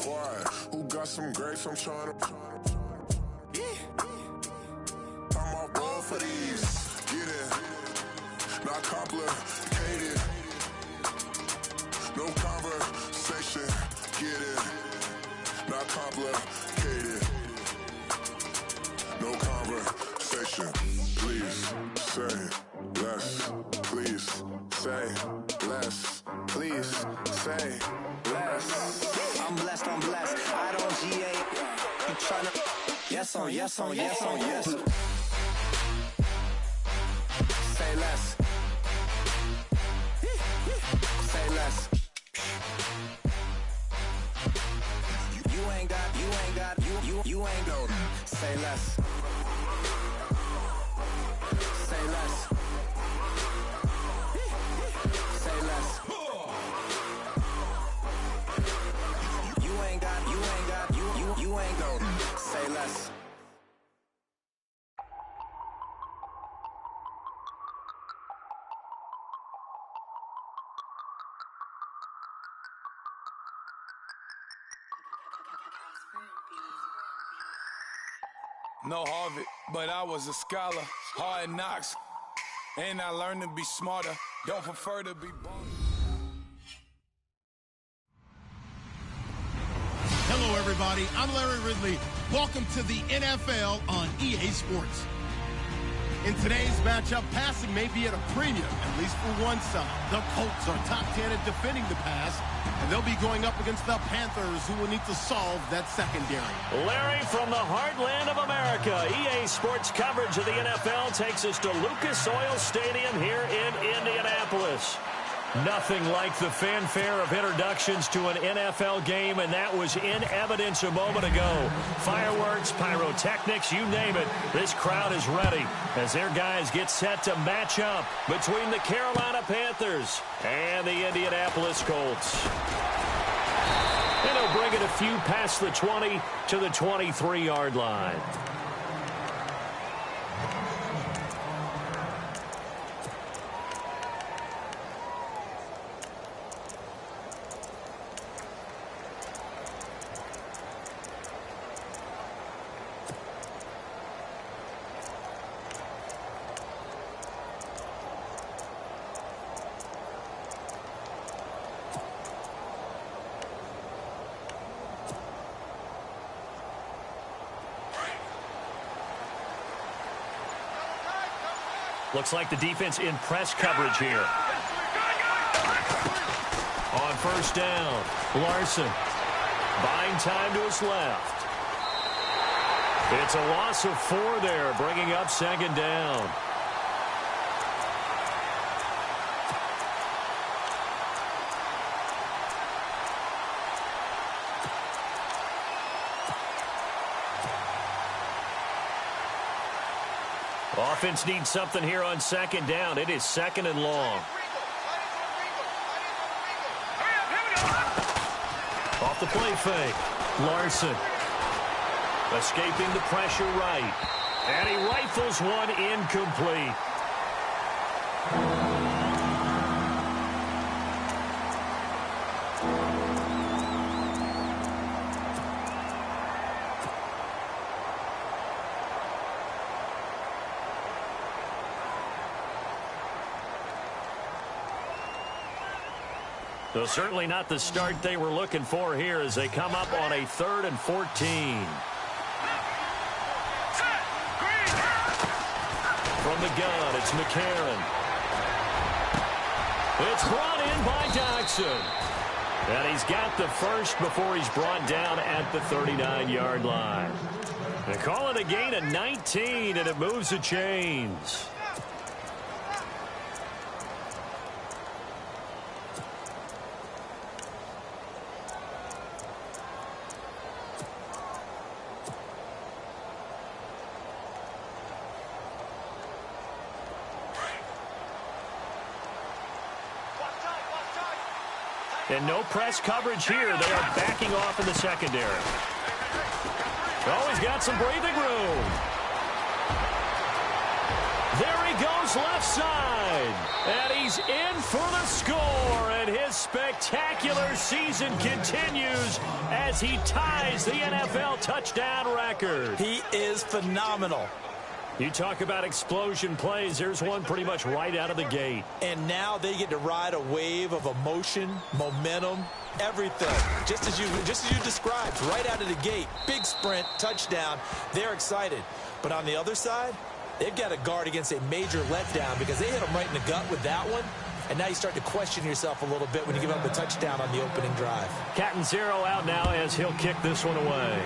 quiet. Who got some grapes? I'm trying to. I'm off road for these. Get it. Not complicated. No conversation. Get it. Not complicated. No conversation. Please say less. Please say less. Please say less. I'm blessed, I'm blessed. I don't GA. You tryna. Yes on, yes on, yes on, yes. Say less. Say less. You ain't got, you ain't no. Say less. Say less. Say less. You ain't got, you ain't no. Say less. No Harvard, but I was a scholar. Hard knocks, and I learned to be smarter. Don't prefer to be born. Hello, everybody. I'm Larry Ridley. Welcome to the NFL on EA Sports. In today's matchup, passing may be at a premium, at least for one side. The Colts are top 10 at defending the pass, and they'll be going up against the Panthers, who will need to solve that secondary. Larry, from the heartland of America, EA Sports coverage of the NFL takes us to Lucas Oil Stadium here in Indianapolis. Nothing like the fanfare of introductions to an NFL game, and that was in evidence a moment ago. Fireworks, pyrotechnics, you name it. This crowd is ready as their guys get set to match up between the Carolina Panthers and the Indianapolis Colts. And they'll bring it a few past the 20 to the 23-yard line. Looks like the defense in press coverage here. On first down, Larson buying time to his left. It's a loss of 4 there, bringing up second down. Offense needs something here on second down. It is second and long. Off the play fake. Larson escaping the pressure right. And he rifles one incomplete. So certainly not the start they were looking for here as they come up on a 3rd and 14. From the gun, it's McCarron. It's brought in by Jackson. And he's got the first before he's brought down at the 39-yard line. They call it a gain of 19, and it moves the chains. And no press coverage here. They are backing off in the secondary. Oh, he's got some breathing room. There he goes left side. And he's in for the score. And his spectacular season continues as he ties the NFL touchdown record. He is phenomenal. You talk about explosion plays. There's one pretty much right out of the gate. And now they get to ride a wave of emotion, momentum, everything. Just as you described, right out of the gate. Big sprint, touchdown. They're excited. But on the other side, they've got to guard against a major letdown because they hit them right in the gut with that one. And now you start to question yourself a little bit when you give up a touchdown on the opening drive. Cat and zero out now as he'll kick this one away.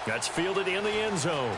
That's fielded in the end zone.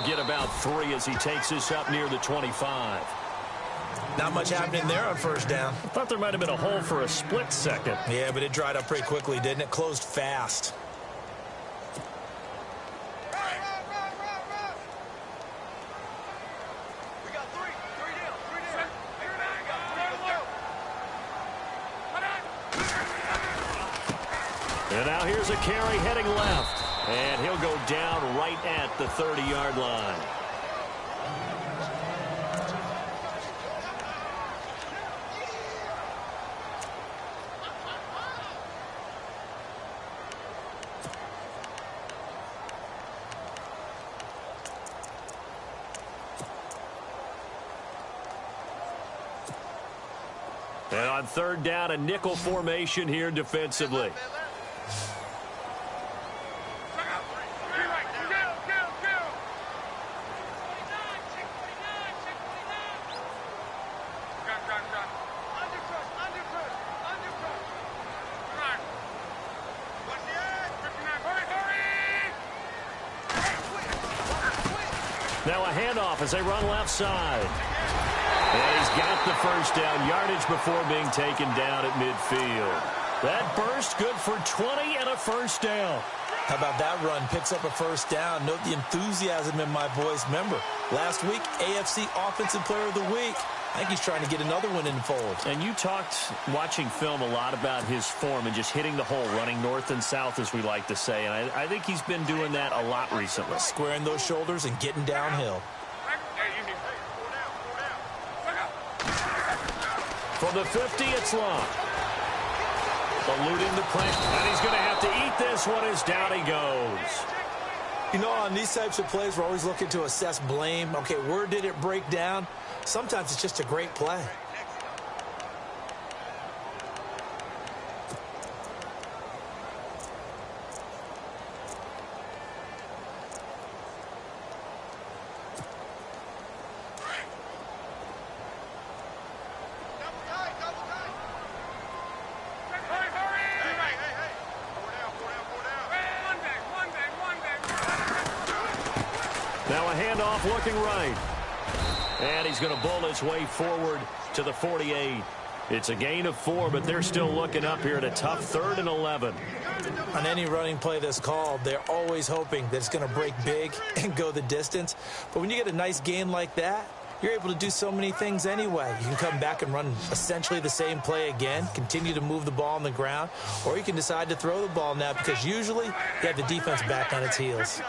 Get about 3 as he takes this up near the 25. Not much happening there on first down. I thought there might have been a hole for a split second. Yeah, but it dried up pretty quickly, didn't it? Closed fast. And now here's a carry heading left. And he'll go down right at the 30-yard line. And on third down, a nickel formation here defensively. Now a handoff as they run left side. And he's got the first down yardage before being taken down at midfield. That burst good for 20 and a first down. How about that run? Picks up a first down. Note the enthusiasm in my voice. Remember, last week, AFC Offensive Player of the Week. I think he's trying to get another one in the fold. And you talked, watching film, a lot about his form and just hitting the hole, running north and south, as we like to say. And I think he's been doing that a lot recently. Squaring those shoulders and getting downhill. For the 50, it's long. Eluding the play. And he's going to have to eat this one as down he goes. You know, on these types of plays, we're always looking to assess blame. Okay, where did it break down? Sometimes it's just a great play. Now a handoff looking right. And he's going to bowl his way forward to the 48. It's a gain of 4, but they're still looking up here at a tough 3rd and 11. On any running play that's called, they're always hoping that it's going to break big and go the distance. But when you get a nice gain like that, you're able to do so many things anyway. You can come back and run essentially the same play again, continue to move the ball on the ground, or you can decide to throw the ball now because usually you have the defense back on its heels.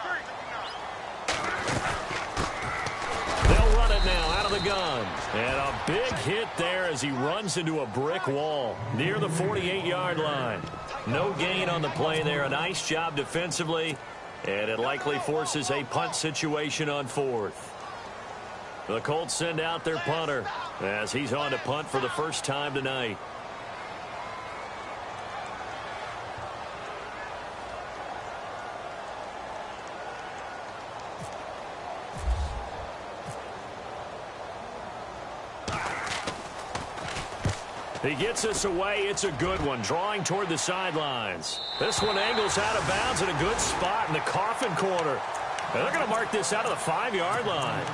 They'll run it now out of the gun. And a big hit there as he runs into a brick wall near the 48-yard line. No gain on the play there. A nice job defensively. And it likely forces a punt situation on 4th. The Colts send out their punter as he's on to punt for the first time tonight. He gets us away. It's a good one, drawing toward the sidelines. This one angles out of bounds in a good spot in the coffin corner. And they're going to mark this out of the 5-yard line.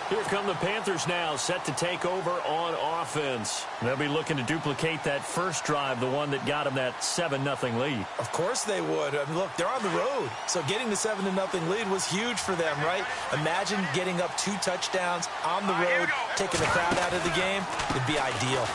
Here come the Panthers now, set to take over on offense. They'll be looking to duplicate that first drive, the one that got them that 7-0 lead. Of course they would. I mean, look, they're on the road. So getting the 7-0 lead was huge for them, right? Imagine getting up 2 touchdowns on the road, taking the crowd out of the game. It'd be ideal.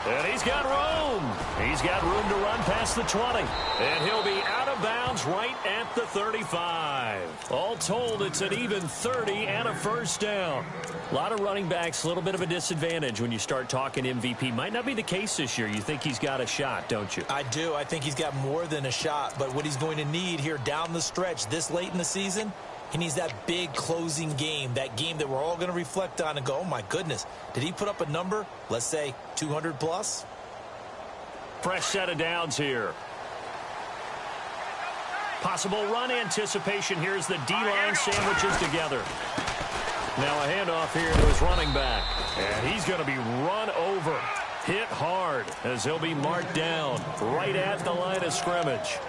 And he's got room. He's got room to run past the 20. And he'll be out of bounds right at the 35. All told, it's an even 30 and a first down. A lot of running backs, a little bit of a disadvantage when you start talking MVP. Might not be the case this year. You think he's got a shot, don't you? I do. I think he's got more than a shot. But what he's going to need here down the stretch this late in the season, he needs that big closing game, that game that we're all going to reflect on and go, oh, my goodness, did he put up a number, let's say 200 plus? Fresh set of downs here. Possible run anticipation. Here's the D-line sandwiches together. Now a handoff here to his running back. And he's going to be run over, hit hard as he'll be marked down right at the line of scrimmage.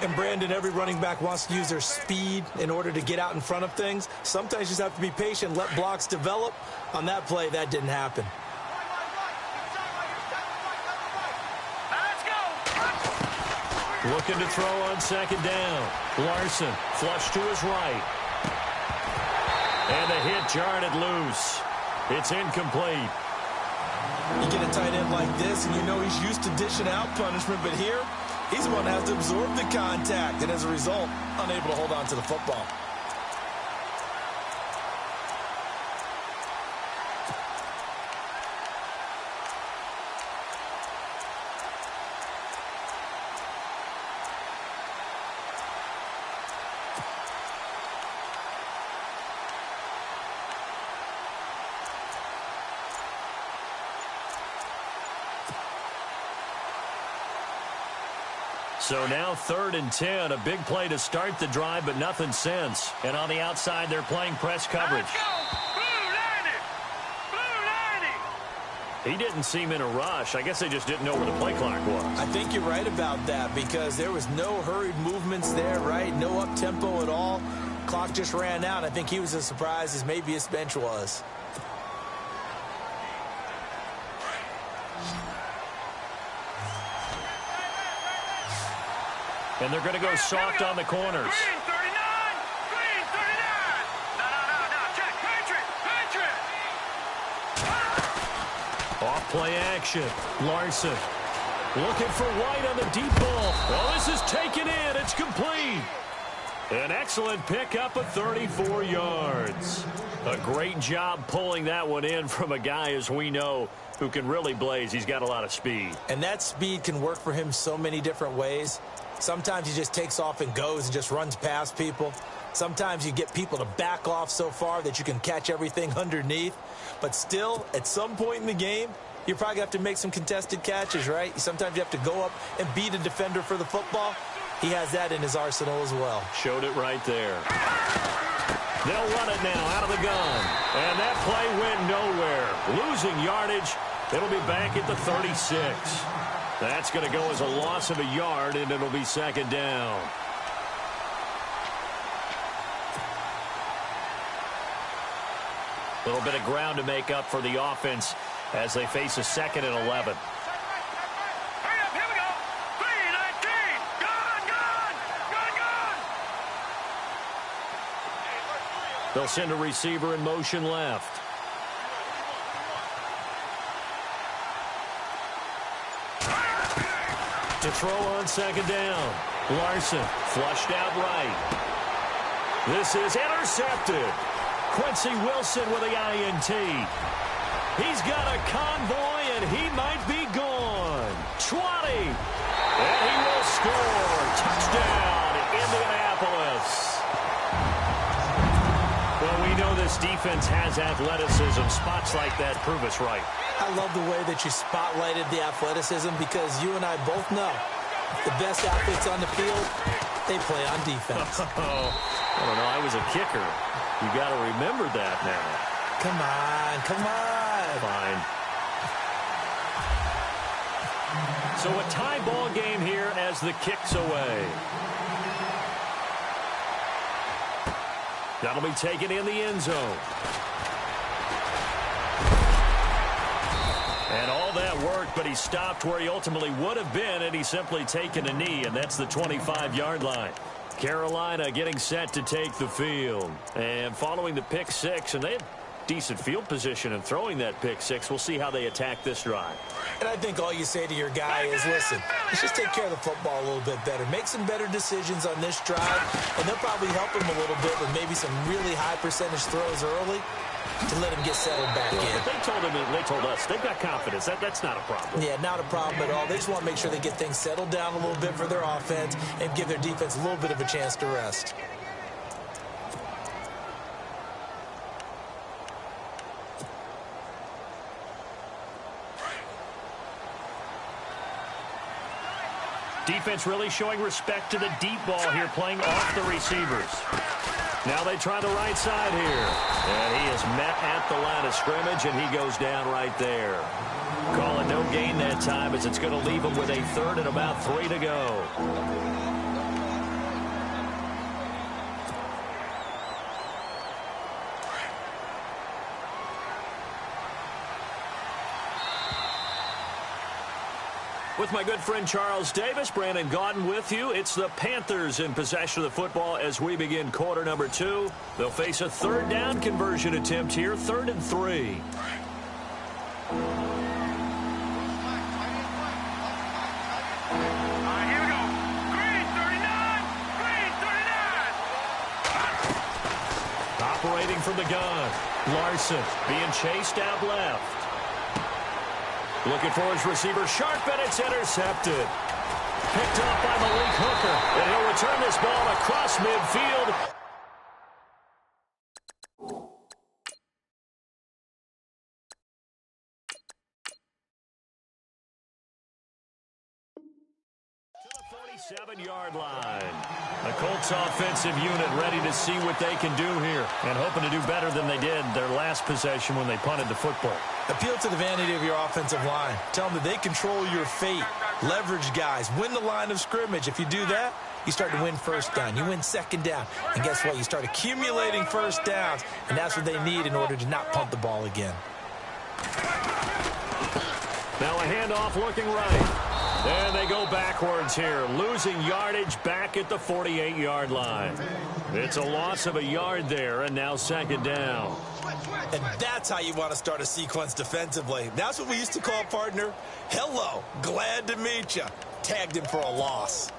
And, Brandon, every running back wants to use their speed in order to get out in front of things. Sometimes you just have to be patient, let blocks develop. On that play, that didn't happen. Looking to throw on second down. Larson, flush to his right. And the hit jarred it loose. It's incomplete. You get a tight end like this, and you know he's used to dishing out punishment, but here, he's the one that has to absorb the contact, and as a result, unable to hold on to the football. So now 3rd and 10, a big play to start the drive, but nothing since. And on the outside, they're playing press coverage. He didn't seem in a rush. I guess they just didn't know where the play clock was. I think you're right about that because there was no hurried movements there, right? No up-tempo at all. Clock just ran out. I think he was as surprised as maybe his bench was. And they're going to go soft on the corners. Green 39! Green 39! No, check. Patriot! Off play action. Larson looking for White on the deep ball. Well, this is taken in. It's complete. An excellent pickup of 34 yards. A great job pulling that one in from a guy, as we know, who can really blaze. He's got a lot of speed. And that speed can work for him so many different ways. Sometimes he just takes off and goes and just runs past people. Sometimes you get people to back off so far that you can catch everything underneath. But still, at some point in the game, you probably have to make some contested catches, right? Sometimes you have to go up and beat a defender for the football. He has that in his arsenal as well. Showed it right there. They'll run it now out of the gun. And that play went nowhere. Losing yardage. It'll be back at the 36. That's going to go as a loss of a yard, and it'll be second down. A little bit of ground to make up for the offense as they face a 2nd and 11. Hurry up, here we go! 3-19! Gone! They'll send a receiver in motion left. To throw on second down. Larson flushed out right. This is intercepted. Quincy Wilson with the INT. He's got a convoy, and he might be gone. 20. And he will score. Touchdown, Indianapolis. Well, we know this defense has athleticism. Spots like that prove us right. I love the way that you spotlighted the athleticism because you and I both know the best athletes on the field, they play on defense. I don't know. I was a kicker. You got to remember that now. Come on. Fine. So a tie ball game here as the kick's away. That'll be taken in the end zone. And all that worked, but he stopped where he ultimately would have been, and he's simply taken a knee, and that's the 25-yard line. Carolina getting set to take the field. And following the pick six, and they have decent field position in throwing that pick six. We'll see how they attack this drive. And I think all you say to your guy is, listen, let's just take care of the football a little bit better. Make some better decisions on this drive, and they'll probably help him a little bit with maybe some really high percentage throws early to let him get settled back in. But they told him, and they told us, they've got confidence. That's not a problem. Yeah, not a problem at all. They just want to make sure they get things settled down a little bit for their offense and give their defense a little bit of a chance to rest. Defense really showing respect to the deep ball here, playing off the receivers. Now they try the right side here. And he is met at the line of scrimmage, and he goes down right there. Call it no gain that time, as it's going to leave him with a third and about 3 to go. With my good friend Charles Davis, Brandon Gaudin with you. It's the Panthers in possession of the football as we begin quarter number 2. They'll face a third down conversion attempt here, 3rd and 3. Here we go. Green 39. Green 39. Operating from the gun. Larson being chased out left. Looking for his receiver, sharp, and it's intercepted. Picked up by Malik Hooker, and he'll return this ball across midfield. To the 47-yard line. The Colts offensive unit ready to see what they can do here and hoping to do better than they did their last possession when they punted the football. Appeal to the vanity of your offensive line. Tell them that they control your fate. Leverage guys. Win the line of scrimmage. If you do that, you start to win first down. You win second down. And guess what? You start accumulating first downs, and that's what they need in order to not punt the ball again. Now a handoff looking right. And they go backwards here, losing yardage back at the 48-yard line. It's a loss of a yard there, and now second down. And that's how you want to start a sequence defensively. That's what we used to call, partner, hello, glad to meet you. Tagged him for a loss.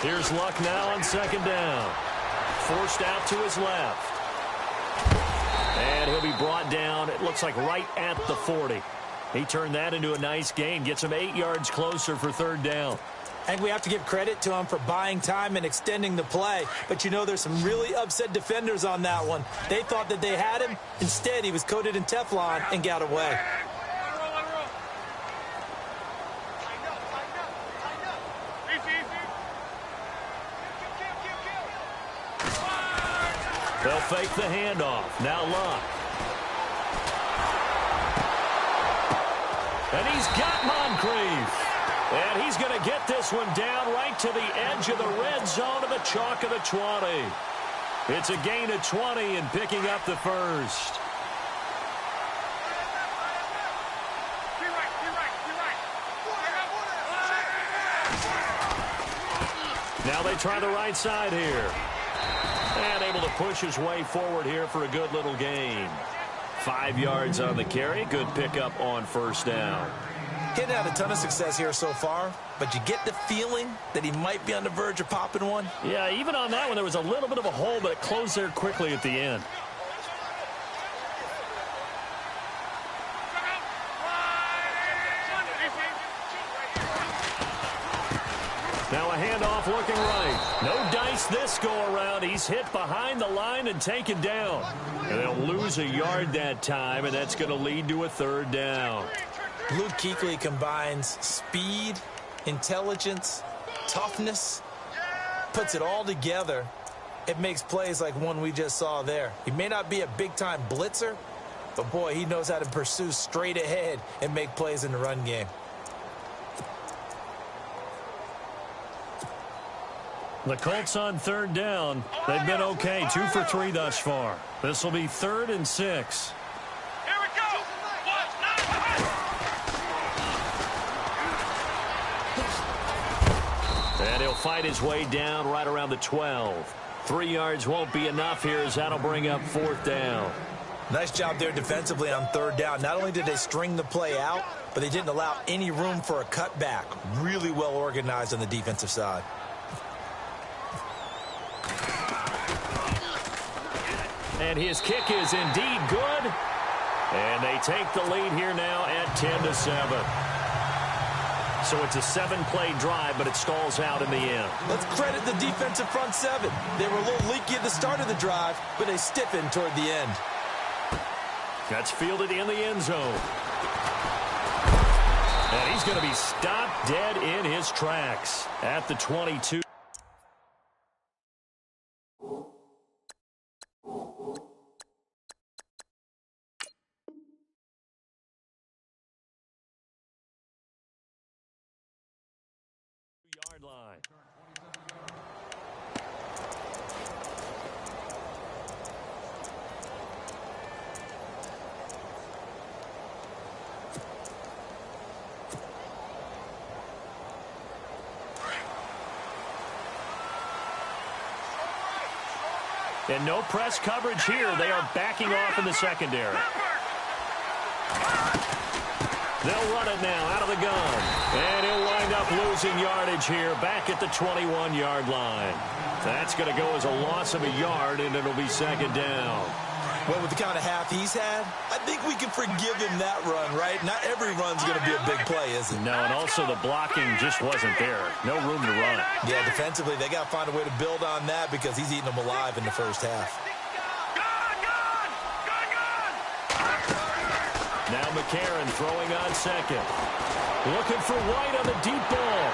Here's Luck now on second down. Forced out to his left. And he'll be brought down, it looks like right at the 40. He turned that into a nice gain. Gets him 8 yards closer for third down. I think we have to give credit to him for buying time and extending the play. But, you know, there's some really upset defenders on that one. They thought that they had him. Instead, he was coated in Teflon and got away. They'll fake the handoff. Now Luck. And he's got Moncrief. And he's going to get this one down right to the edge of the red zone of the chalk of the 20. It's a gain of 20 and picking up the first. Now they try the right side here. And able to push his way forward here for a good little gain. 5 yards on the carry. Good pickup on first down. He hadn't had a ton of success here so far, but you get the feeling that he might be on the verge of popping one. Yeah, even on that one, there was a little bit of a hole, but it closed there quickly at the end. Now a handoff looking right. No dice this go-around. He's hit behind the line and taken down. And they'll lose a yard that time, and that's going to lead to a third down. Luke Kuechly combines speed, intelligence, toughness, puts it all together. It makes plays like one we just saw there. He may not be a big-time blitzer, but, boy, he knows how to pursue straight ahead and make plays in the run game. The Colts on third down. They've been okay, 2 for 3 thus far. This will be 3rd and 6. Here we go. And he'll fight his way down right around the 12. 3 yards won't be enough here as that'll bring up 4th down. Nice job there defensively on 3rd down. Not only did they string the play out, but they didn't allow any room for a cutback. Really well organized on the defensive side. And his kick is indeed good. And they take the lead here now at 10-7. So it's a 7-play drive, but it stalls out in the end. Let's credit the defensive front 7. They were a little leaky at the start of the drive, but they stiffened toward the end. That's fielded in the end zone. And he's going to be stopped dead in his tracks at the 22. Yard line. And no press coverage here. They are backing off in the secondary. They'll run it now out of the gun. And he'll wind up losing yardage here back at the 21-yard line. That's going to go as a loss of a yard, and it'll be 2nd down. Well, with the kind of half he's had, I think we can forgive him that run, right? Not every run's going to be a big play, is it? No, and also the blocking just wasn't there. No room to run. Yeah, defensively, they got to find a way to build on that because he's eating them alive in the first half. Now McCarron throwing on 2nd. Looking for White on the deep ball.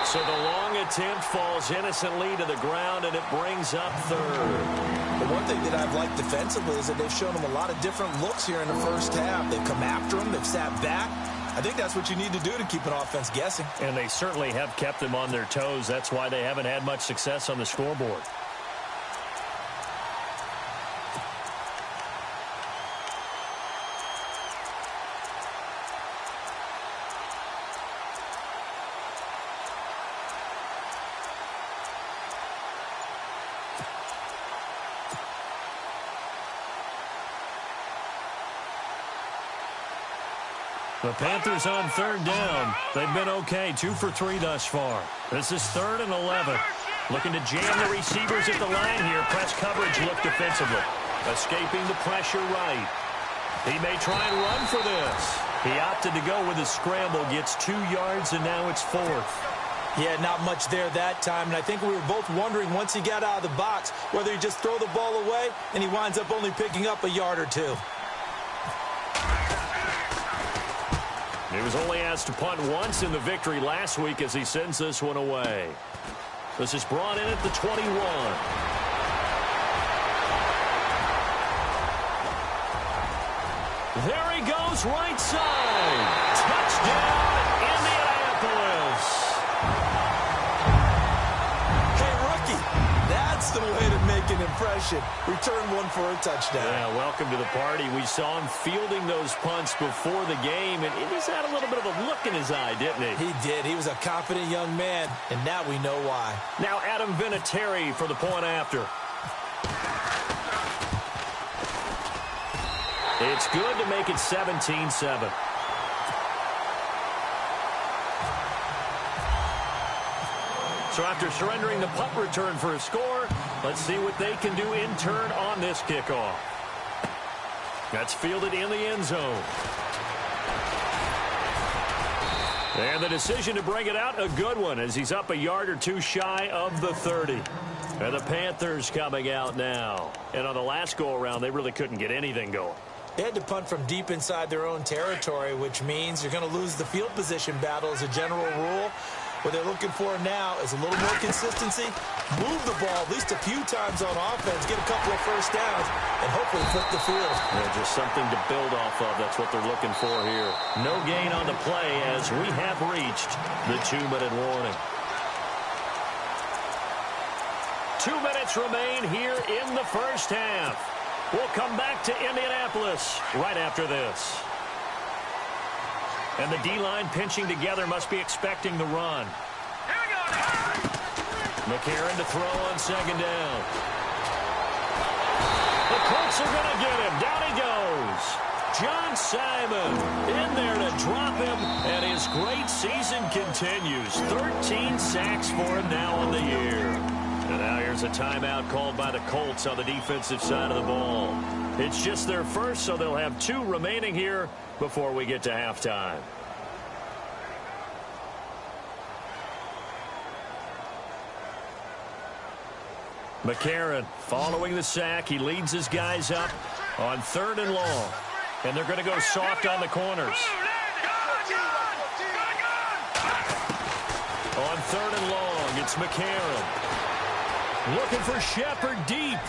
So the long attempt falls innocently to the ground, and it brings up 3rd. The one thing that I've liked defensively is that they've shown him a lot of different looks here in the first half. They've come after him. They've sat back. I think that's what you need to do to keep an offense guessing. And they certainly have kept them on their toes. That's why they haven't had much success on the scoreboard. The Panthers on 3rd down. They've been okay, 2 for 3 thus far. This is 3rd and 11. Looking to jam the receivers at the line here. Press coverage look defensively. Escaping the pressure right. He may try and run for this. He opted to go with a scramble, gets 2 yards, and now it's 4th. Yeah, not much there that time, and I think we were both wondering once he got out of the box whether he just throw the ball away, and he winds up only picking up a yard or 2. He was only asked to punt once in the victory last week as he sends this one away. This is brought in at the 21. There he goes, right side. Touchdown, Indianapolis. Hey, rookie, that's the way to make an impression. Return one for a touchdown. Yeah, welcome to the party. We saw him fielding those punts before the game, and he's had a little bit of a look in his eye, didn't he? He did. He was a confident young man, and now we know why. Now Adam Vinatieri for the point after. It's good to make it 17-7. So after surrendering the punt return for a score, let's see what they can do in turn on this kickoff. That's fielded in the end zone. And the decision to bring it out, a good one, as he's up a yard or two shy of the 30. And the Panthers coming out now. And on the last go-around, they really couldn't get anything going. They had to punt from deep inside their own territory, which means you're going to lose the field position battle as a general rule. What they're looking for now is a little more consistency, move the ball at least a few times on offense, get a couple of first downs, and hopefully flip the field. Yeah, just something to build off of. That's what they're looking for here. No gain on the play as we have reached the 2-minute warning. 2 minutes remain here in the first half. We'll come back to Indianapolis right after this. And the D-line pinching together must be expecting the run. Here we go. McCarron to throw on second down. The Colts are going to get him. Down he goes. John Simon in there to drop him, and his great season continues. 13 sacks for him now on the year. And now here's a timeout called by the Colts on the defensive side of the ball. It's just their first, so they'll have 2 remaining here before we get to halftime. McCarron following the sack. He leads his guys up on 3rd and long. And they're going to go soft on the corners. On 3rd and long, it's McCarron. Looking for Shepard deep.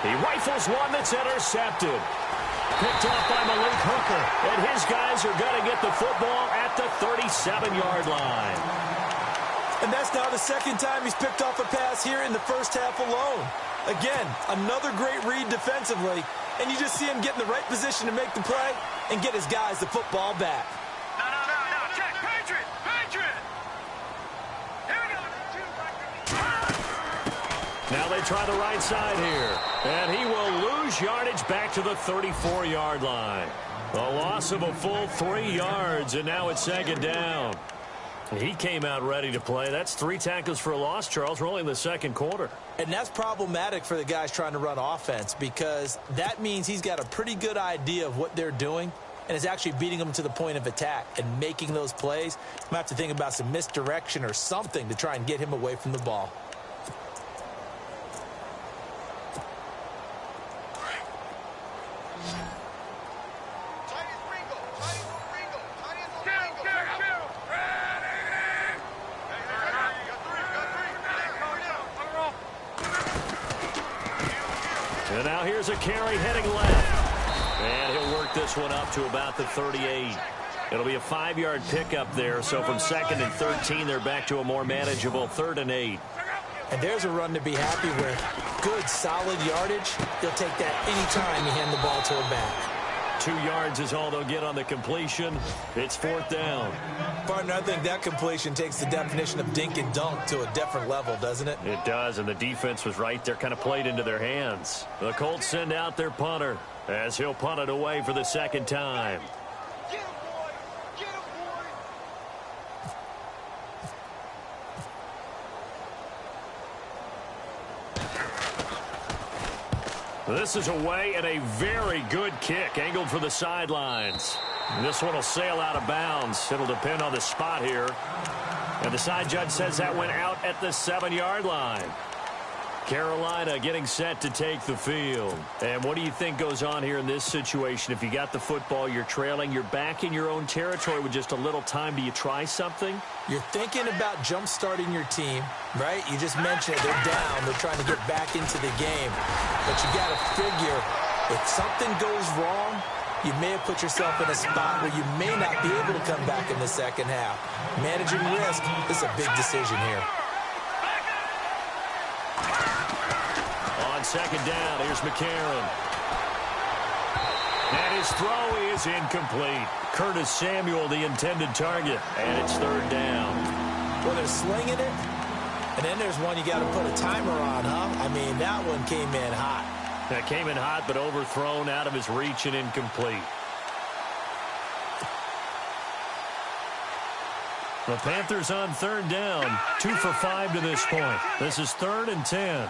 He rifles one that's intercepted. Picked off by Malik Hooker. And his guys are going to get the football at the 37-yard line. And that's now the second time he's picked off a pass here in the first half alone. Again, another great read defensively. And you just see him get in the right position to make the play and get his guys the football back. No. Check. Patriot. Here we go. Now they try the right side here. And he will lose yardage back to the 34-yard line. A loss of a full 3 yards, and now it's second down. He came out ready to play. That's 3 tackles for a loss, Charles. We're only in the second quarter. And that's problematic for the guys trying to run offense because that means he's got a pretty good idea of what they're doing and is actually beating them to the point of attack and making those plays. You might have to think about some misdirection or something to try and get him away from the ball. And now here's a carry heading left. And he'll work this one up to about the 38. It'll be a 5-yard pickup there. So from 2nd and 13, they're back to a more manageable 3rd and 8. And there's a run to be happy with. Good, solid yardage. They'll take that anytime you hand the ball to a back. 2 yards is all they'll get on the completion. It's 4th down. Partner, I think that completion takes the definition of dink and dunk to a different level, doesn't it? It does, and the defense was right there, kind of played into their hands. The Colts send out their punter as he'll punt it away for the 2nd time. This is away and a very good kick angled for the sidelines. And this one will sail out of bounds. It'll depend on the spot here. And the side judge says that went out at the 7-yard line. Carolina getting set to take the field. And what do you think goes on here in this situation? If you got the football, you're trailing, you're back in your own territory with just a little time. Do you try something? You're thinking about jump-starting your team, right? You just mentioned it. They're down. They're trying to get back into the game. But you got to figure if something goes wrong, you may have put yourself in a spot where you may not be able to come back in the second half. Managing risk is a big decision here. On 2nd down, here's McCarron. And his throw is incomplete. Curtis Samuel, the intended target. And it's 3rd down. Well, they're slinging it. And then there's one you got to put a timer on, huh? I mean, that one came in hot. That came in hot, but overthrown, out of his reach and incomplete. The Panthers on 3rd down. 2 for 5 to this point. This is 3rd and 10.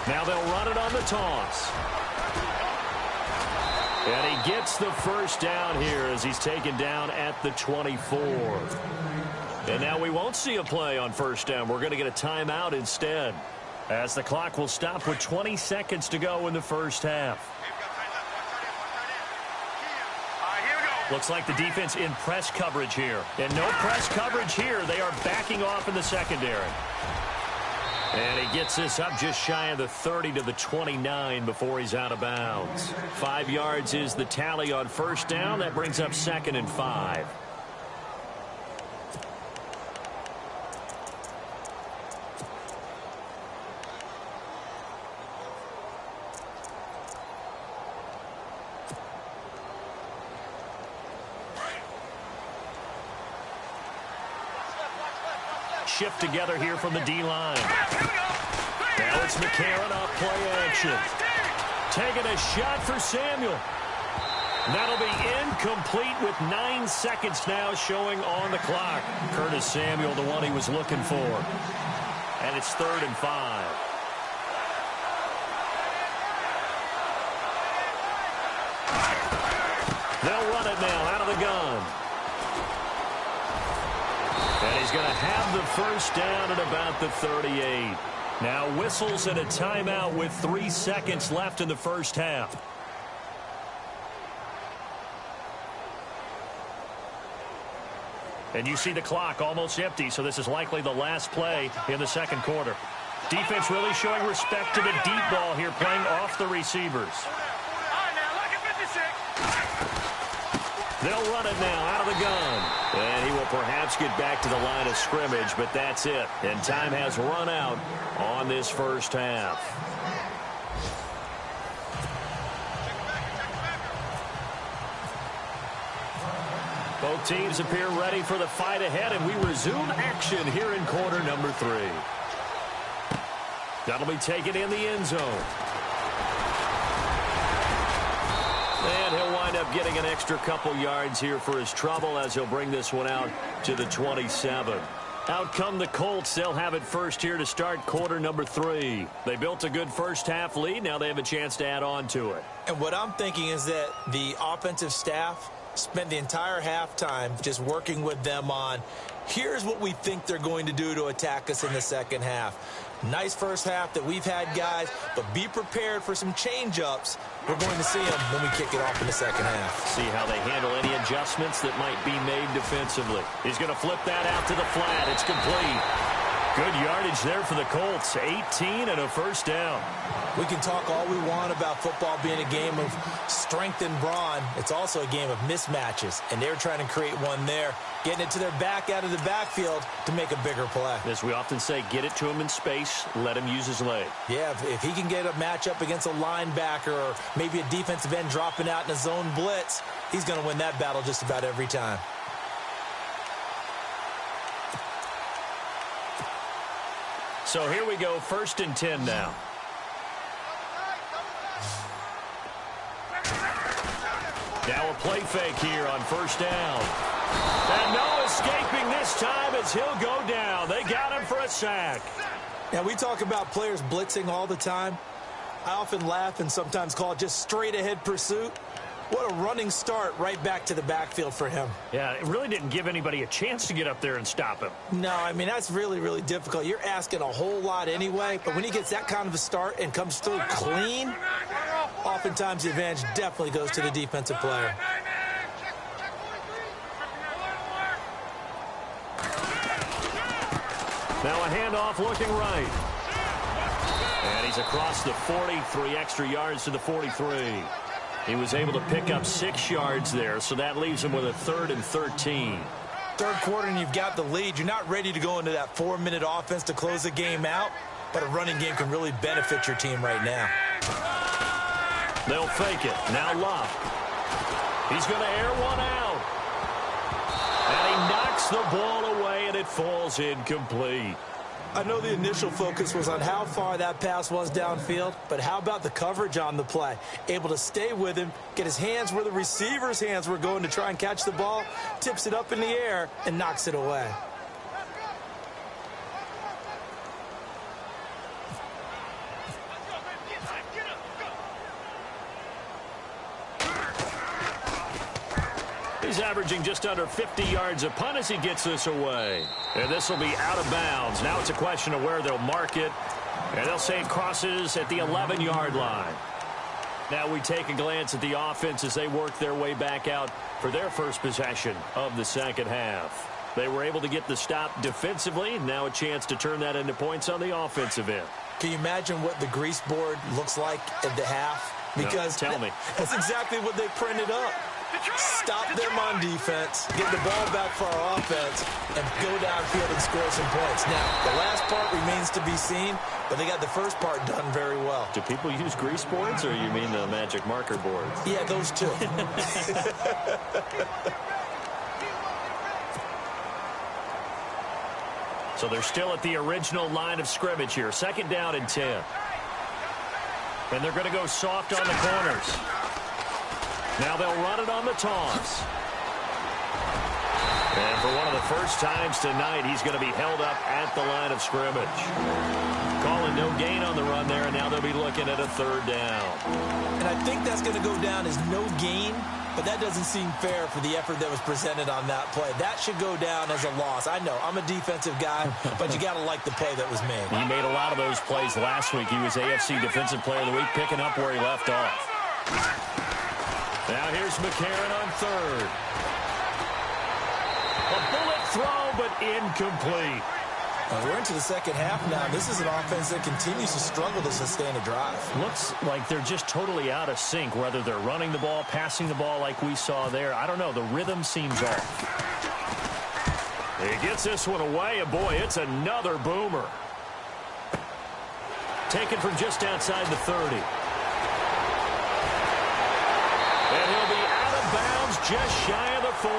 Now they'll run it on the toss. And he gets the first down here as he's taken down at the 24. And now we won't see a play on first down. We're going to get a timeout instead, as the clock will stop with 20 seconds to go in the first half. Looks like the defense in press coverage here. And no press coverage here. They are backing off in the secondary. And he gets this up just shy of the 30 to the 29 before he's out of bounds. 5 yards is the tally on first down. That brings up 2nd and 5. Shift together here from the D-line. Now it's McCarron off play action. Taking a shot for Samuel. That'll be incomplete with 9 seconds now showing on the clock. Curtis Samuel, the one he was looking for. And it's 3rd and 5. They'll run it now out of the gun. And he's going to have the first down at about the 38. Now whistles and a timeout with 3 seconds left in the first half. And you see the clock almost empty, so this is likely the last play in the second quarter. Defense really showing respect to the deep ball here, playing off the receivers. They'll run it now out of the gun. And he will perhaps get back to the line of scrimmage, but that's it. And time has run out on this first half. Both teams appear ready for the fight ahead, and we resume action here in quarter number 3. That'll be taken in the end zone. And he'll wind up getting an extra couple yards here for his trouble as he'll bring this one out to the 27. Out come the Colts. They'll have it first here to start quarter number 3. They built a good first half lead. Now they have a chance to add on to it. And what I'm thinking is that the offensive staff spent the entire halftime just working with them on, here's what we think they're going to do to attack us in the second half. Nice first half that we've had, guys, but be prepared for some change-ups. We're going to see them when we kick it off in the second half. See how they handle any adjustments that might be made defensively. He's going to flip that out to the flat. It's complete. Good yardage there for the Colts. 18 and a first down. We can talk all we want about football being a game of strength and brawn. It's also a game of mismatches, and they're trying to create one there, getting it to their back out of the backfield to make a bigger play. As we often say, get it to him in space, let him use his leg. Yeah, if he can get a matchup against a linebacker or maybe a defensive end dropping out in a zone blitz, he's going to win that battle just about every time. So here we go, 1st and 10 now. Now a play fake here on first down. And no escaping this time as he'll go down. They got him for a sack. Now, we talk about players blitzing all the time. I often laugh and sometimes call it just straight-ahead pursuit. What a running start right back to the backfield for him. Yeah, it really didn't give anybody a chance to get up there and stop him. No, I mean, that's really, really difficult. You're asking a whole lot anyway, but when he gets that kind of a start and comes through clean, oftentimes the advantage definitely goes to the defensive player. Now a handoff looking right. And he's across the 40, 3 extra yards to the 43. He was able to pick up 6 yards there, so that leaves him with a 3rd and 13. Third quarter and you've got the lead. You're not ready to go into that 4-minute offense to close the game out, but a running game can really benefit your team right now. They'll fake it. Now Love. He's going to air one out. And he knocks the ball away, and it falls incomplete. I know the initial focus was on how far that pass was downfield, but how about the coverage on the play? Able to stay with him, get his hands where the receiver's hands were going to try and catch the ball, tips it up in the air, and knocks it away. He's averaging just under 50 yards a punt as he gets this away. And this will be out of bounds. Now it's a question of where they'll mark it. And they'll say it crosses at the 11-yard line. Now we take a glance at the offense as they work their way back out for their first possession of the second half. They were able to get the stop defensively. Now a chance to turn that into points on the offensive end. Can you imagine what the grease board looks like at the half? Because no, tell me. That's exactly what they printed up. Stop them on defense, get the ball back for our offense, and go downfield and score some points. Now, the last part remains to be seen, but they got the first part done very well. Do people use grease boards, or you mean the magic marker boards? Yeah, those two. So they're still at the original line of scrimmage here. 2nd down and 10. And they're going to go soft on the corners. Now they'll run it on the toss. And for one of the first times tonight, he's going to be held up at the line of scrimmage. Calling no gain on the run there, and now they'll be looking at a 3rd down. And I think that's going to go down as no gain, but that doesn't seem fair for the effort that was presented on that play. That should go down as a loss. I know, I'm a defensive guy, but you got to like the play that was made. He made a lot of those plays last week. He was AFC Defensive Player of the Week, picking up where he left off. Now here's McCarron on 3rd. A bullet throw, but incomplete. We're into the second half now. This is an offense that continues to struggle to sustain a drive. Looks like they're just totally out of sync, whether they're running the ball, passing the ball like we saw there. I don't know. The rhythm seems off. He gets this one away, and boy, it's another boomer. Taken from just outside the 30. And he'll be out of bounds just shy of the 40.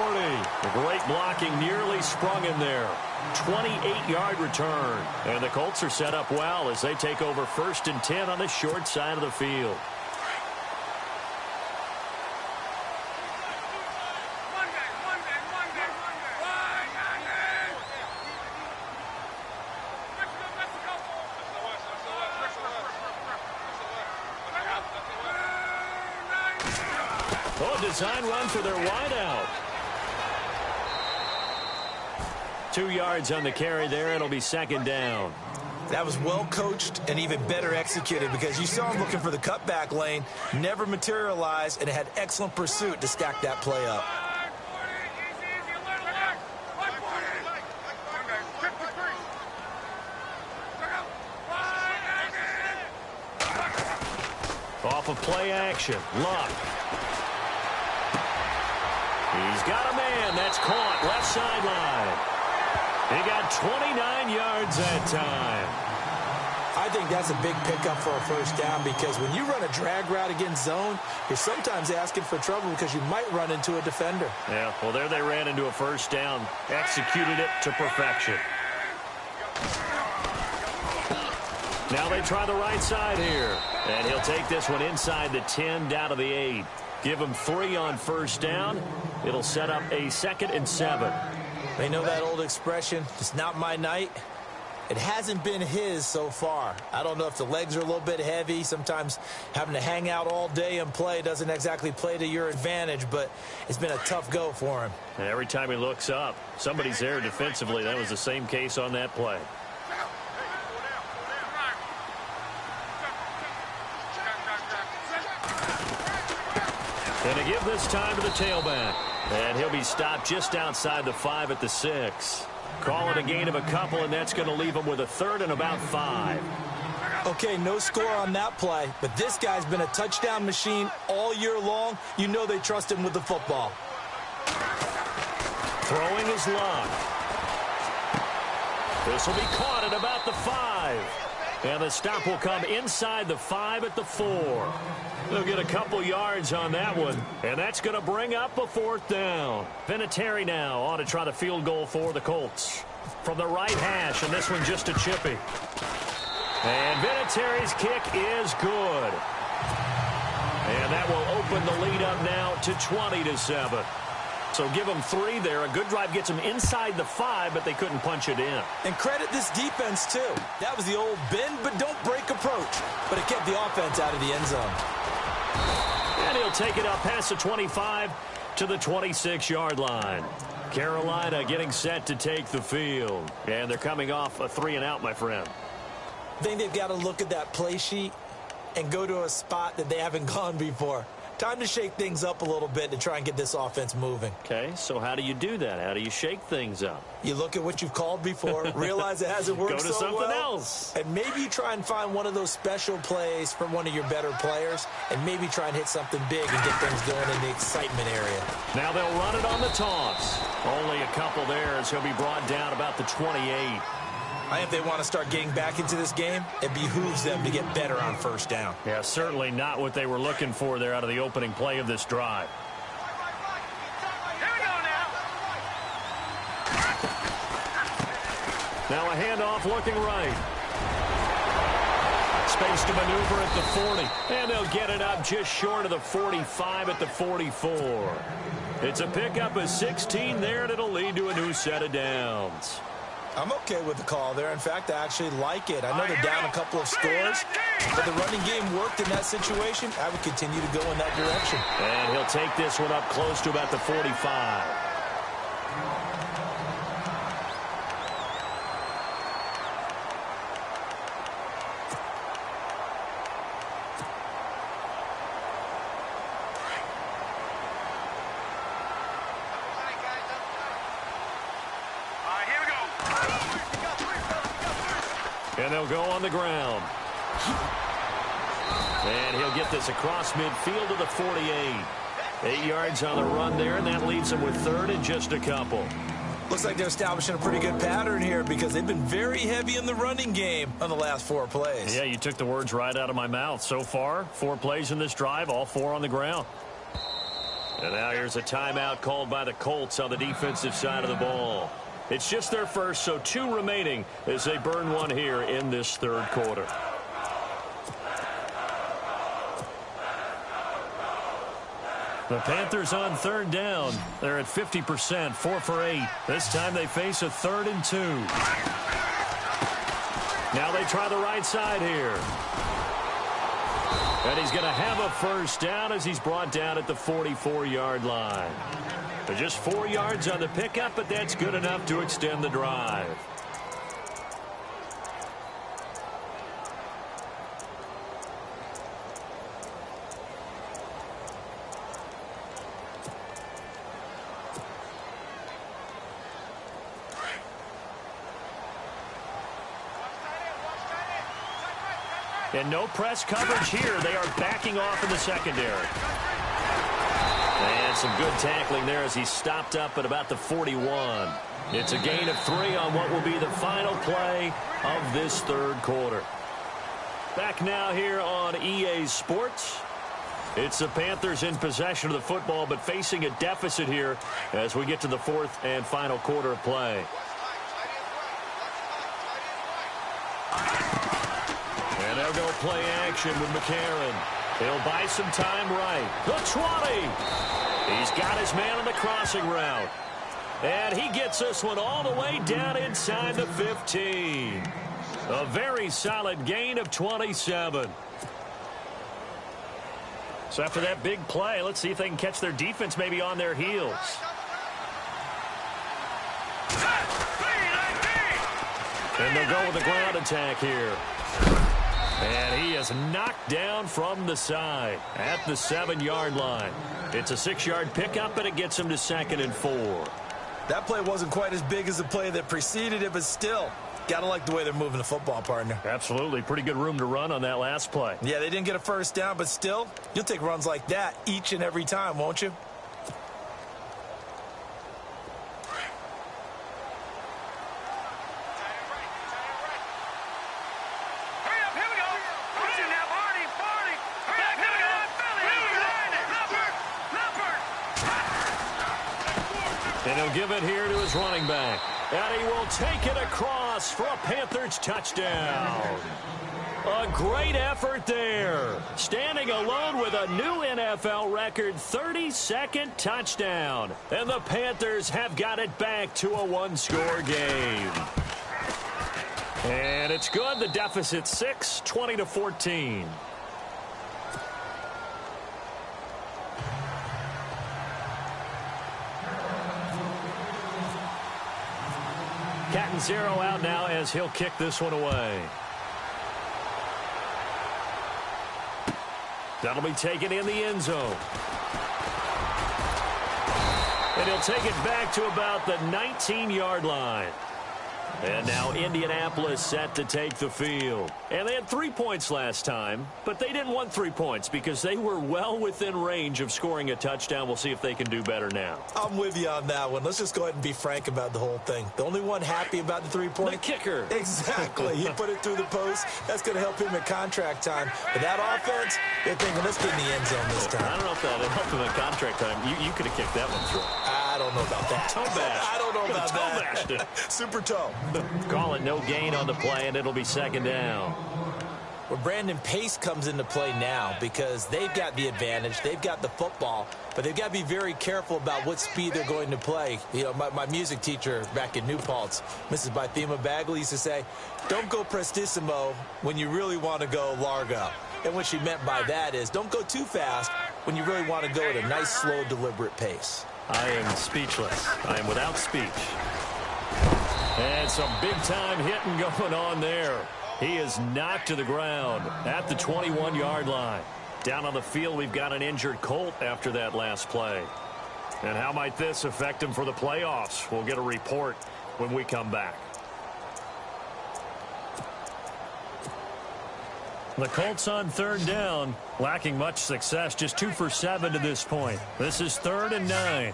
The great blocking nearly sprung him there. 28-yard return. And the Colts are set up well as they take over 1st and 10 on the short side of the field. Design run for their wideout. 2 yards on the carry there. It'll be 2nd down. That was well coached and even better executed because you saw him looking for the cutback lane, never materialized, and it had excellent pursuit to stack that play up. Off of play action. Luck. He's got a man. That's caught. Left sideline. He got 29 yards that time. I think that's a big pickup for a 1st down because when you run a drag route against zone, you're sometimes asking for trouble because you might run into a defender. Yeah, well, there they ran into a 1st down. Executed it to perfection. Now they try the right side here. And he'll take this one inside the 10 down to the 8. Give him 3 on 1st down. It'll set up a 2nd and 7. They know that old expression, it's not my night. It hasn't been his so far. I don't know if the legs are a little bit heavy. Sometimes having to hang out all day and play doesn't exactly play to your advantage, but it's been a tough go for him. And every time he looks up, somebody's there defensively. That was the same case on that play. And to give this time to the tailback. And he'll be stopped just outside the 5 at the 6. Call it a gain of a couple, and that's going to leave him with a 3rd and about 5. Okay, no score on that play, but this guy's been a touchdown machine all year long. You know they trust him with the football. Throwing his Luck. This will be caught at about the 5. And the stop will come inside the 5 at the 4. They'll get a couple yards on that one, and that's going to bring up a 4th down. Vinatieri now on to try the field goal for the Colts. From the right hash, and this one just a chippy. And Vinatieri's kick is good. And that will open the lead up now to 20-7. So give them 3 there. A good drive gets them inside the 5, but they couldn't punch it in. And credit this defense, too. That was the old bend but don't break approach, but it kept the offense out of the end zone. And he'll take it up past the 25 to the 26-yard line. Carolina getting set to take the field. And they're coming off a 3-and-out, my friend. I think they've got to look at that play sheet and go to a spot that they haven't gone before. Time to shake things up a little bit to try and get this offense moving. Okay, so how do you do that? How do you shake things up? You look at what you've called before, realize it hasn't worked Go to so something well, else. and maybe you try and find one of those special plays from one of your better players, and maybe try and hit something big and get things going in the excitement area. Now they'll run it on the toss. Only a couple there as he'll be brought down about the 28. I think if they want to start getting back into this game, it behooves them to get better on first down. Yeah, certainly not what they were looking for there out of the opening play of this drive. Here we go now. Now a handoff looking right. Space to maneuver at the 40. And they'll get it up just short of the 45 at the 44. It's a pickup of 16 there, and it'll lead to a new set of downs. I'm okay with the call there. In fact, I actually like it. I know they're down a couple of scores, but the running game worked in that situation. I would continue to go in that direction. And he'll take this one up close to about the 45. And they'll go on the ground. And he'll get this across midfield to the 48. 8 yards on the run there, and that leaves them with third and just a couple. Looks like they're establishing a pretty good pattern here because they've been very heavy in the running game on the last 4 plays. Yeah, you took the words right out of my mouth. So far, 4 plays in this drive, all 4 on the ground. And now here's a timeout called by the Colts on the defensive side of the ball. It's just their first, so 2 remaining as they burn one here in this third quarter. The Panthers on third down. They're at 50%, 4 for 8. This time they face a 3rd and 2. Now they try the right side here. And he's going to have a first down as he's brought down at the 44-yard line. Just 4 yards on the pickup, but that's good enough to extend the drive. And no press coverage here. They are backing off in the secondary. And some good tackling there as he stopped up at about the 41. It's a gain of 3 on what will be the final play of this third quarter. Back now here on EA Sports. It's the Panthers in possession of the football, but facing a deficit here as we get to the 4th and final quarter of play. And they'll go play action with McCarron. He'll buy some time right. The 20. He's got his man on the crossing route. And he gets this one all the way down inside the 15. A very solid gain of 27. So after that big play, let's see if they can catch their defense maybe on their heels. And they'll go with the ground attack here. And he is knocked down from the side at the 7-yard line. It's a 6-yard pickup, and it gets him to 2nd and 4. That play wasn't quite as big as the play that preceded it, but still, gotta like the way they're moving the football, partner. Absolutely. Pretty good room to run on that last play. Yeah, they didn't get a first down, but still, you'll take runs like that each and every time, won't you? And he'll give it here to his running back. And he will take it across for a Panthers touchdown. A great effort there. Standing alone with a new NFL record 32nd touchdown. And the Panthers have got it back to a 1-score game. And it's good. The deficit 6, 20-14. Cat and zero out now as he'll kick this one away. That'll be taken in the end zone. And he'll take it back to about the 19-yard line. And now Indianapolis set to take the field. And they had 3 points last time, but they didn't want 3 points because they were well within range of scoring a touchdown. We'll see if they can do better now. I'm with you on that one. Let's just go ahead and be frank about the whole thing. The only one happy about the 3 points? The kicker. Exactly. He put it through the post. That's going to help him at contract time. But that offense, they're thinking, let's get in the end zone this time. I don't know if that helped him at contract time. You could have kicked that one through. I don't know about that. Toe bash. I don't know about toe that. Bashed it. Super toe. Call it no gain on the play, and it'll be second down. Well, Brandon, pace comes into play now because they've got the advantage. They've got the football, but they've got to be very careful about what speed they're going to play. You know, my music teacher back in New Paltz, Mrs. Bythema Bagley, used to say, don't go prestissimo when you really want to go largo. And what she meant by that is don't go too fast when you really want to go at a nice, slow, deliberate pace. I am speechless. I am without speech. And some big-time hitting going on there. He is knocked to the ground at the 21-yard line. Down on the field, we've got an injured Colt after that last play. And how might this affect him for the playoffs? We'll get a report when we come back. The Colts on third down, lacking much success, just 2 for 7 to this point. This is 3rd and 9.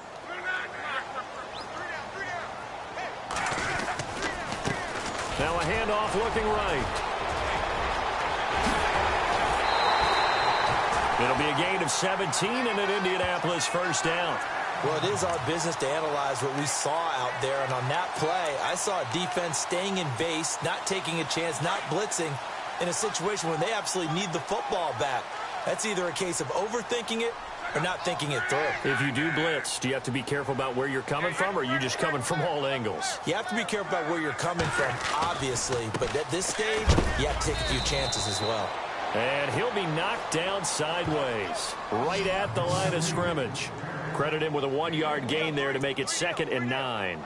Now a handoff looking right. It'll be a gain of 17 and an Indianapolis first down. Well, it is our business to analyze what we saw out there. And on that play, I saw a defense staying in base, not taking a chance, not blitzing in a situation where they absolutely need the football back. That's either a case of overthinking it or not thinking it through. If you do blitz, do you have to be careful about where you're coming from, or are you just coming from all angles? You have to be careful about where you're coming from, obviously. But at this stage, you have to take a few chances as well. And he'll be knocked down sideways, right at the line of scrimmage. Credit him with a 1-yard gain there to make it 2nd and 9.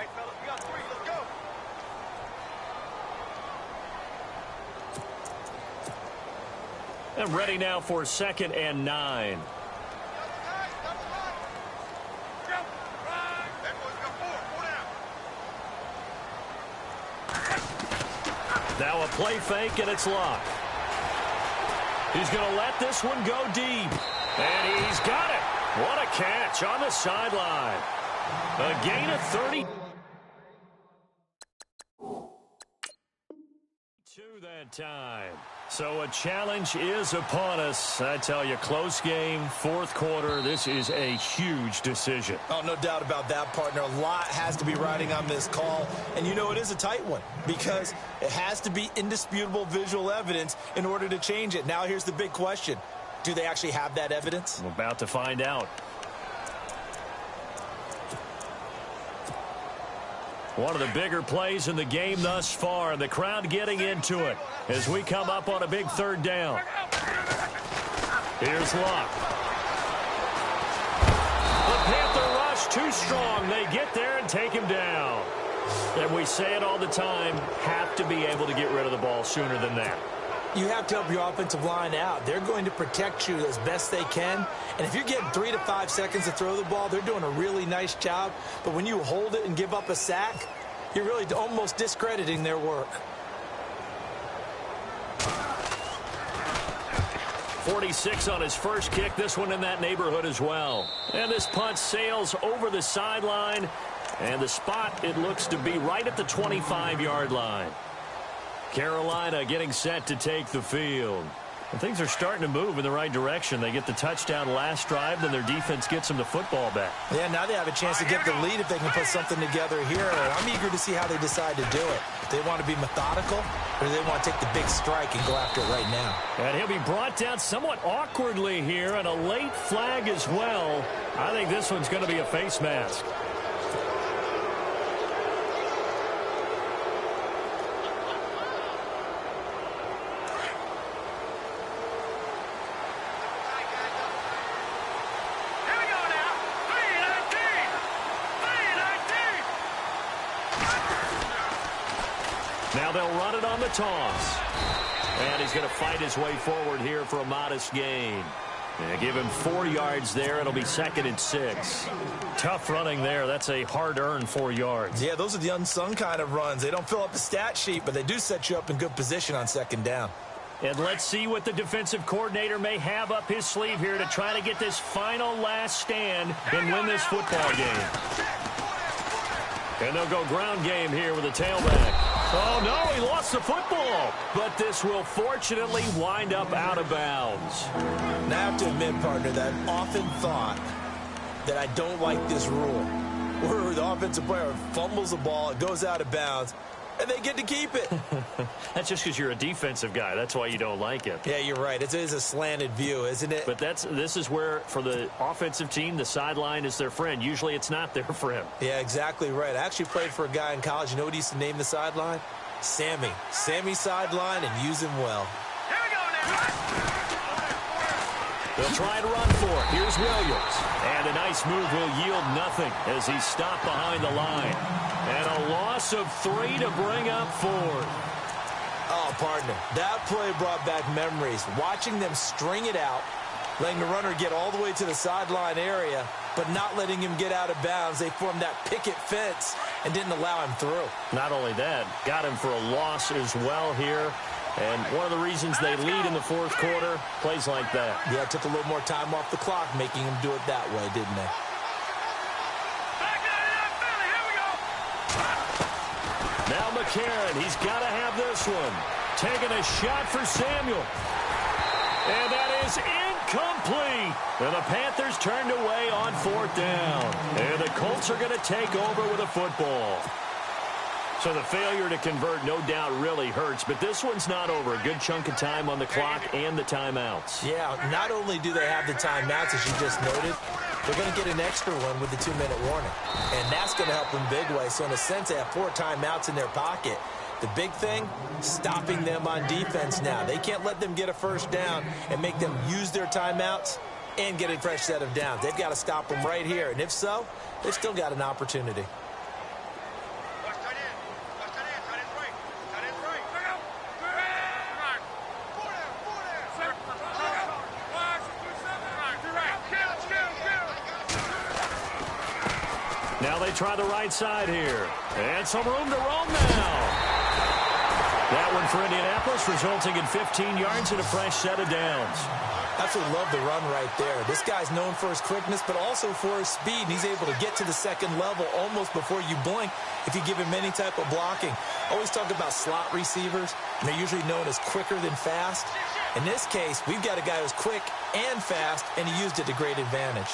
And ready now for 2nd and 9. Now a play fake, and it's locked. He's going to let this one go deep. And he's got it. What a catch on the sideline. A gain of 30. That time. So a challenge is upon us. I tell you, close game, 4th quarter. This is a huge decision. Oh, no doubt about that, partner. A lot has to be riding on this call. And you know it is a tight one because it has to be indisputable visual evidence in order to change it. Now here's the big question. Do they actually have that evidence? I'm about to find out. One of the bigger plays in the game thus far, and the crowd getting into it as we come up on a big 3rd down. Here's Luck. The Panther rush too strong. They get there and take him down. And we say it all the time, have to be able to get rid of the ball sooner than that. You have to help your offensive line out. They're going to protect you as best they can. And if you're getting 3 to 5 seconds to throw the ball, they're doing a really nice job. But when you hold it and give up a sack, you're really almost discrediting their work. 46 on his first kick. This one in that neighborhood as well. And this punt sails over the sideline. And the spot, it looks to be right at the 25-yard line. Carolina getting set to take the field. And things are starting to move in the right direction. They get the touchdown last drive, then their defense gets them the football back. Yeah, now they have a chance to get the lead if they can put something together here. I'm eager to see how they decide to do it. Do they want to be methodical, or do they want to take the big strike and go after it right now? And he'll be brought down somewhat awkwardly here, and a late flag as well. I think this one's going to be a face mask. Now they'll run it on the toss. And he's going to fight his way forward here for a modest gain. Give him 4 yards there. It'll be 2nd and 6. Tough running there. That's a hard-earned 4 yards. Yeah, those are the unsung kind of runs. They don't fill up the stat sheet, but they do set you up in good position on 2nd down. And let's see what the defensive coordinator may have up his sleeve here to try to get this final last stand and win this football game. And they'll go ground game here with a tailback. Oh, no, he lost the football. But this will fortunately wind up out of bounds. Now, I have to admit, partner, that I've often thought that I don't like this rule, where the offensive player fumbles the ball, it goes out of bounds, and they get to keep it. That's just because you're a defensive guy. That's why you don't like it. Yeah, you're right. It is a slanted view, isn't it? But this is where, for the offensive team, the sideline is their friend. Usually it's not their friend. Yeah, exactly right. I actually played for a guy in college. You know what he used to name the sideline? Sammy. Sammy sideline, and use him well. Here we go now. They'll try to run for it. Here's Williams. And a nice move will yield nothing as he's stopped behind the line. And a loss of 3 to bring up 4th. Oh, partner, that play brought back memories. Watching them string it out, letting the runner get all the way to the sideline area, but not letting him get out of bounds. They formed that picket fence and didn't allow him through. Not only that, got him for a loss as well here. And one of the reasons they lead in the 4th quarter, plays like that. Yeah, it took a little more time off the clock, making him do it that way, didn't they? Now McCarron, he's got to have this one. Taking a shot for Samuel. And that is incomplete. And the Panthers turned away on 4th down. And the Colts are going to take over with a football. So the failure to convert, no doubt, really hurts. But this one's not over. A good chunk of time on the clock and the timeouts. Yeah, not only do they have the timeouts, as you just noted, they're going to get an extra one with the 2-minute warning. And that's going to help them big way. So in a sense, they have 4 timeouts in their pocket. The big thing, stopping them on defense now. They can't let them get a first down and make them use their timeouts and get a fresh set of downs. They've got to stop them right here. And if so, they've still got an opportunity. Now they try the right side here. And some room to roam now. That one for Indianapolis, resulting in 15 yards and a fresh set of downs. Absolutely love the run right there. This guy's known for his quickness, but also for his speed. He's able to get to the 2nd level almost before you blink if you give him any type of blocking. Always talk about slot receivers, and they're usually known as quicker than fast. In this case, we've got a guy who's quick and fast, and he used it to great advantage.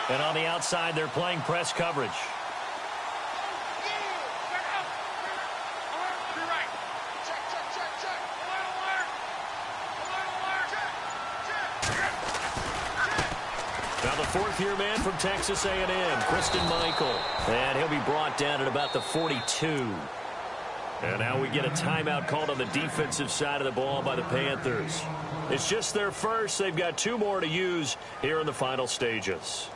And on the outside, they're playing press coverage. Now the 4th-year man from Texas A&M, Christian Michael. And he'll be brought down at about the 42. And now we get a timeout called on the defensive side of the ball by the Panthers. It's just their first. They've got 2 more to use here in the final stages.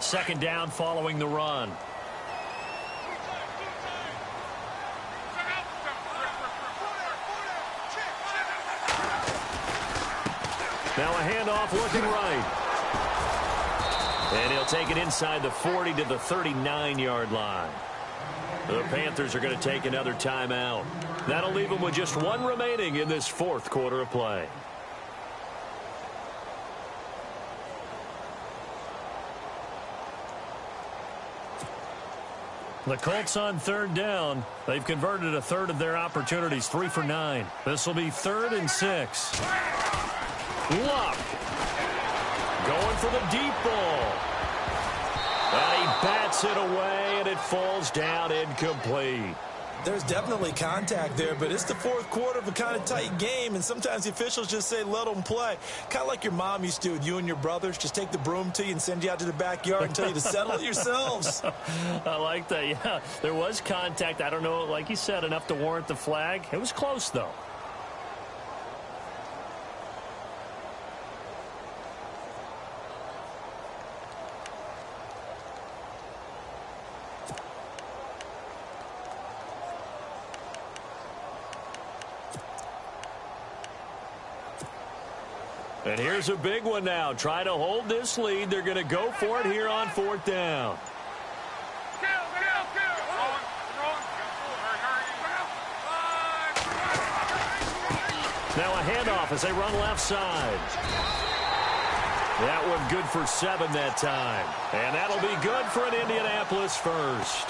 Second down following the run. Now a handoff looking right. And he'll take it inside the 40 to the 39-yard line. The Panthers are going to take another timeout. That'll leave them with just 1 remaining in this 4th quarter of play. The Colts on 3rd down. They've converted a 1/3 of their opportunities, 3 for 9. This will be 3rd and 6. Luck going for the deep ball. And he bats it away, and it falls down incomplete. There's definitely contact there, but it's the fourth quarter of a kind of tight game, and sometimes the officials just say, let them play. Kind of like your mom used to with you and your brothers. Just take the broom to you and send you out to the backyard and tell you to settle it yourselves. I like that, yeah. There was contact. I don't know, like you said, enough to warrant the flag. It was close, though. And here's a big one now. Try to hold this lead. They're going to go for it here on fourth down. Now a handoff as they run left side. That one good for 7 that time. And that'll be good for an Indianapolis first.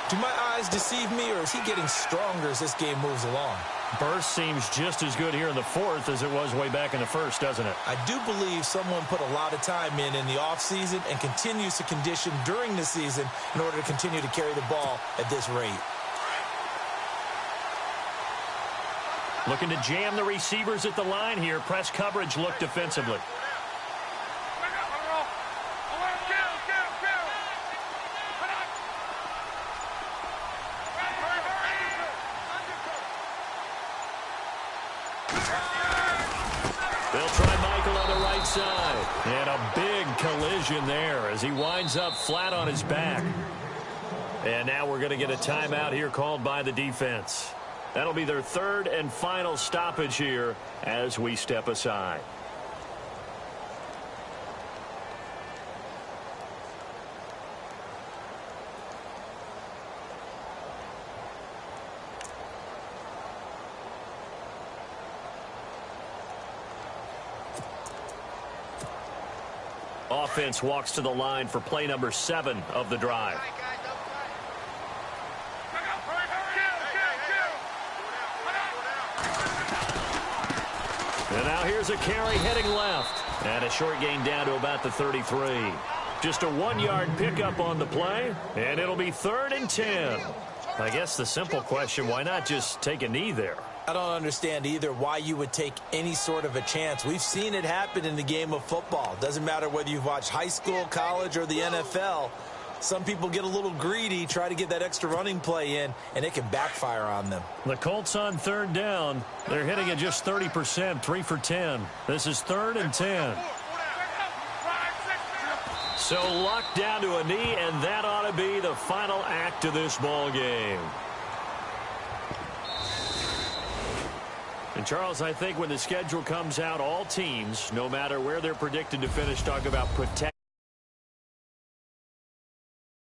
Do my eyes deceive me, or is he getting stronger as this game moves along? Burst seems just as good here in the fourth as it was way back in the first, doesn't it? I do believe someone put a lot of time in the offseason and continues to condition during the season in order to continue to carry the ball at this rate. Looking to jam the receivers at the line here. Press coverage look defensively. They'll try Michael on the right side. And a big collision there as he winds up flat on his back. And now we're going to get a timeout here called by the defense. That'll be their third and final stoppage here as we step aside. Offense walks to the line for play number 7 of the drive. And now here's a carry heading left. And a short gain down to about the 33. Just a 1-yard pickup on the play. And it'll be 3rd and 10. I guess the simple question, why not just take a knee there? I don't understand either why you would take any sort of a chance. We've seen it happen in the game of football. Doesn't matter whether you've watched high school, college, or the NFL. Some people get a little greedy, try to get that extra running play in, and it can backfire on them. The Colts on 3rd down. They're hitting at just 30%, 3 for 10. This is 3rd and 10. So Luck down to a knee, and that ought to be the final act of this ball game. And, Charles, I think when the schedule comes out, all teams, no matter where they're predicted to finish, talk about protect.